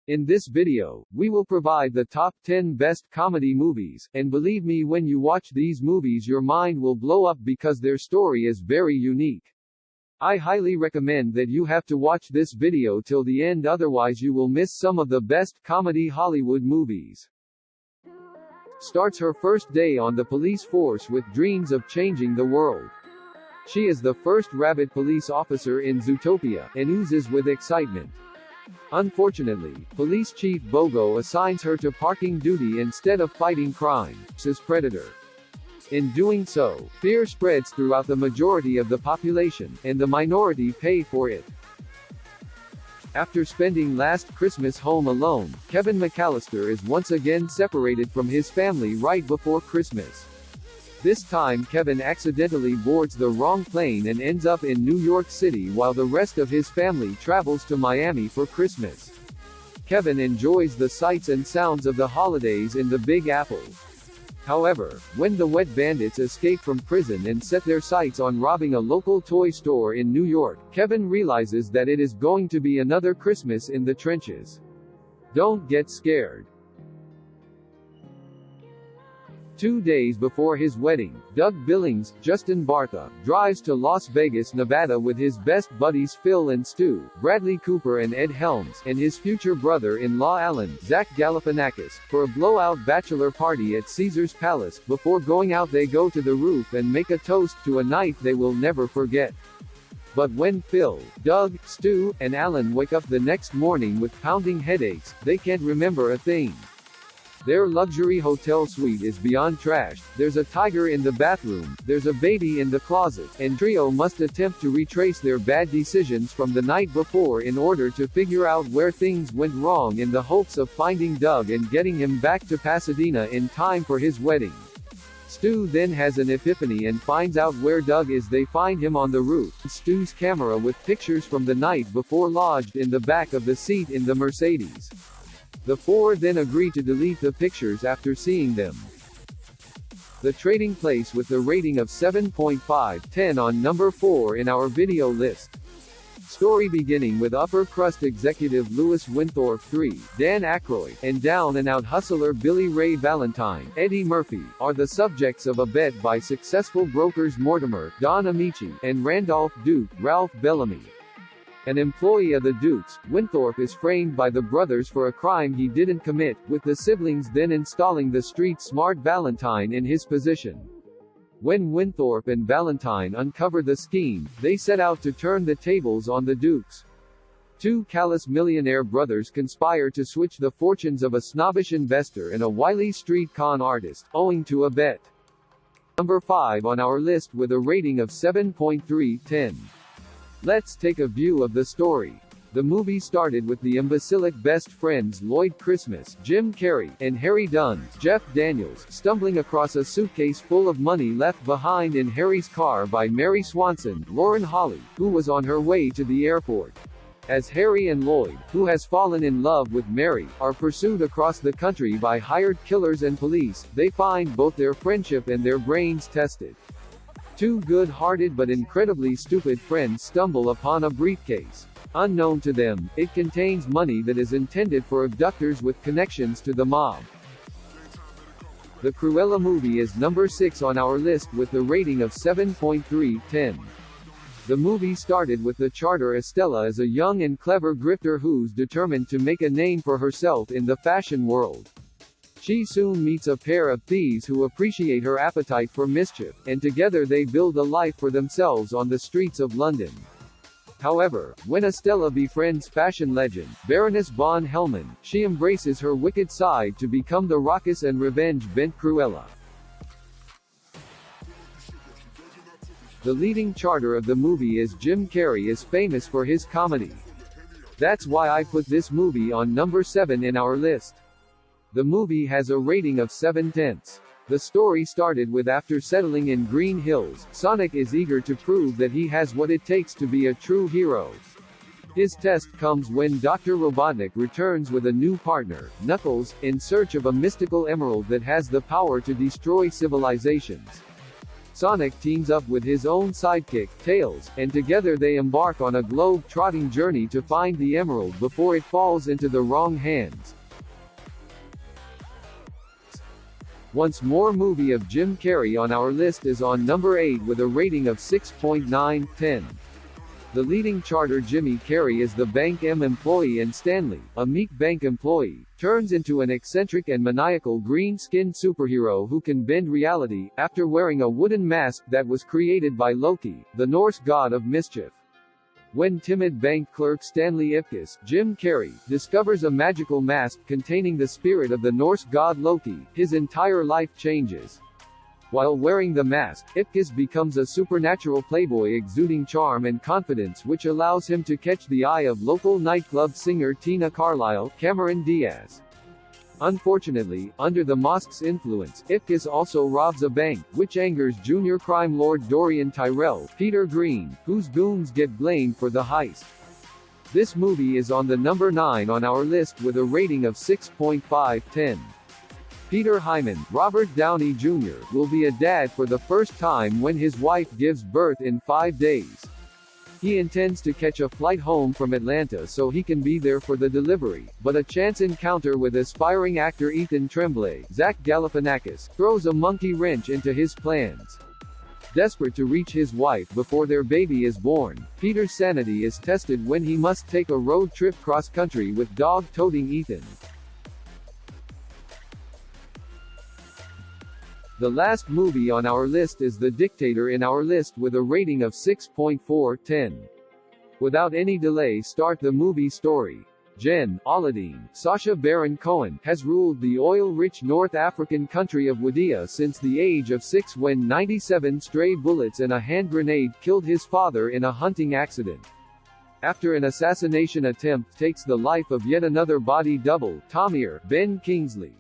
In this video, we will provide the top 10 best comedy movies, and believe me, when you watch these movies your mind will blow up because their story is very unique. I highly recommend that you have to watch this video till the end, otherwise you will miss some of the best comedy Hollywood movies. Starts her first day on the police force with dreams of changing the world. She is the first rabbit police officer in Zootopia, and oozes with excitement. Unfortunately, Police Chief Bogo assigns her to parking duty instead of fighting crime, says Predator. In doing so, fear spreads throughout the majority of the population, and the minority pay for it. After spending last Christmas home alone, Kevin McAllister is once again separated from his family right before Christmas. This time Kevin accidentally boards the wrong plane and ends up in New York City while the rest of his family travels to Miami for Christmas. Kevin enjoys the sights and sounds of the holidays in the Big Apple. However, when the wet bandits escape from prison and set their sights on robbing a local toy store in New York, Kevin realizes that it is going to be another Christmas in the trenches. Don't get scared. 2 days before his wedding, Doug Billings, Justin Bartha, drives to Las Vegas, Nevada with his best buddies Phil and Stu, Bradley Cooper and Ed Helms, and his future brother-in-law Alan, Zach Galifianakis, for a blowout bachelor party at Caesar's Palace. Before going out they go to the roof and make a toast to a night they will never forget. But when Phil, Doug, Stu, and Alan wake up the next morning with pounding headaches, they can't remember a thing. Their luxury hotel suite is beyond trashed, there's a tiger in the bathroom, there's a baby in the closet, and trio must attempt to retrace their bad decisions from the night before in order to figure out where things went wrong in the hopes of finding Doug and getting him back to Pasadena in time for his wedding. Stu then has an epiphany and finds out where Doug is. They find him on the roof, Stu's camera with pictures from the night before lodged in the back of the seat in the Mercedes. The four then agree to delete the pictures after seeing them. The Trading Place with the rating of 7.5/10 on number 4 in our video list. Story beginning with upper crust executive Louis Winthorpe III, Dan Aykroyd, and down-and-out hustler Billy Ray Valentine, Eddie Murphy, are the subjects of a bet by successful brokers Mortimer, Don Amici, and Randolph Duke, Ralph Bellamy. An employee of the Dukes, Winthorpe is framed by the brothers for a crime he didn't commit, with the siblings then installing the street-smart Valentine in his position. When Winthorpe and Valentine uncover the scheme, they set out to turn the tables on the Dukes. Two callous millionaire brothers conspire to switch the fortunes of a snobbish investor and a wily street con artist, owing to a bet. Number 5 on our list with a rating of 7.3/10. Let's take a view of the story. The movie started with the imbecilic best friends Lloyd Christmas, Jim Carrey, and Harry Dunn, Jeff Daniels, stumbling across a suitcase full of money left behind in Harry's car by Mary Swanson, Lauren Holly, who was on her way to the airport. As Harry and Lloyd, who has fallen in love with Mary, are pursued across the country by hired killers and police, they find both their friendship and their brains tested. Two good-hearted but incredibly stupid friends stumble upon a briefcase. Unknown to them, it contains money that is intended for abductors with connections to the mob. The Cruella movie is number 6 on our list with the rating of 7.3/10. The movie started with the charter Estella as a young and clever grifter who's determined to make a name for herself in the fashion world. She soon meets a pair of thieves who appreciate her appetite for mischief, and together they build a life for themselves on the streets of London. However, when Estella befriends fashion legend, Baroness von Hellman, she embraces her wicked side to become the raucous and revenge-bent Cruella. The leading charter of the movie is Jim Carrey is famous for his comedy. That's why I put this movie on number 7 in our list. The movie has a rating of 7/10. The story started with after settling in Green Hills, Sonic is eager to prove that he has what it takes to be a true hero. His test comes when Dr. Robotnik returns with a new partner, Knuckles, in search of a mystical emerald that has the power to destroy civilizations. Sonic teams up with his own sidekick, Tails, and together they embark on a globe-trotting journey to find the emerald before it falls into the wrong hands. Once More movie of Jim Carrey on our list is on number 8 with a rating of 6.9/10. The leading charter Jimmy Carrey is the Bank M employee, and Stanley, a meek bank employee, turns into an eccentric and maniacal green-skinned superhero who can bend reality, after wearing a wooden mask that was created by Loki, the Norse god of mischief. When timid bank clerk Stanley Ipkiss, Jim Carrey, discovers a magical mask containing the spirit of the Norse god Loki, his entire life changes. While wearing the mask, Ipkiss becomes a supernatural playboy exuding charm and confidence, which allows him to catch the eye of local nightclub singer Tina Carlisle, Cameron Diaz. Unfortunately, under the mask's influence, Ipkiss also robs a bank, which angers junior crime lord Dorian Tyrell, Peter Green, whose goons get blamed for the heist. This movie is on the number 9 on our list with a rating of 6.5/10. Peter Hyman, Robert Downey Jr., will be a dad for the first time when his wife gives birth in 5 days. He intends to catch a flight home from Atlanta so he can be there for the delivery, but a chance encounter with aspiring actor Ethan Tremblay, Zach Galifianakis, throws a monkey wrench into his plans. Desperate to reach his wife before their baby is born, Peter's sanity is tested when he must take a road trip cross-country with dog-toting Ethan. The last movie on our list is The Dictator in our list with a rating of 6.4/10. Without any delay, start the movie story. Jen Aladdin, Sacha Baron Cohen, has ruled the oil-rich North African country of Wadiya since the age of 6 when 97 stray bullets and a hand grenade killed his father in a hunting accident. After an assassination attempt takes the life of yet another body double, Tamir Ben Kingsley,